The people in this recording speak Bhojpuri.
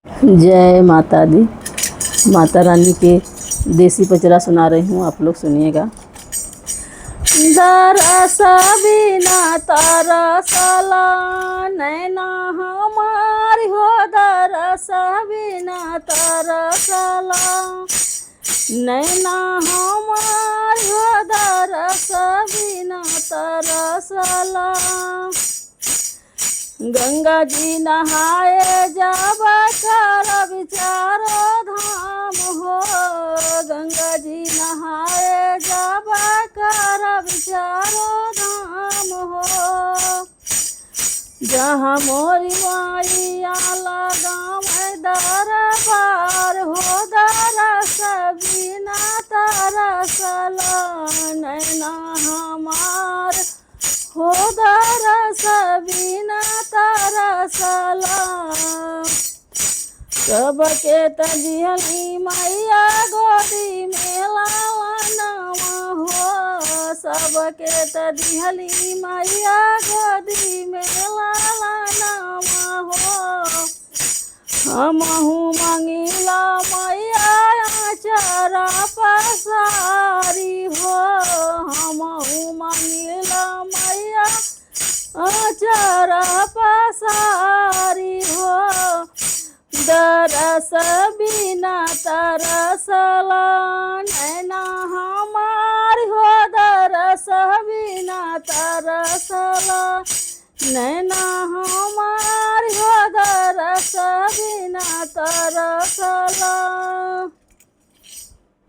जय माता दी। माता रानी के देसी पचरा सुना रही हूँ, आप लोग सुनिएगा। दरस बिना तरसला नैना हमारी हो, दरस बिना तरसला नैना हमारी हो, दरस बिना तरसला। गंगा जी नहाए जब कर विचारो धाम हो, गंगा जी नहाए जब कर विचारो धाम हो। जहाँ मोरी माइया लगाम दरबार हो, दरस बिना तरसला नैना हमार हो, दरस बिना तरसला। सबके तजिहली मैया गोदी में लालनवा हो, सबके तजिहली मैया गोदी में लालनवा हो। हमहू मंगिला मैया आचरा पसारी हो, हमहू मंगिला मैया आचरा पसारी हो। दरस बिना तरसला नैना हमारी हो, दरस बिना तरसला नैना हमारी हो, दरस बिना तरसला।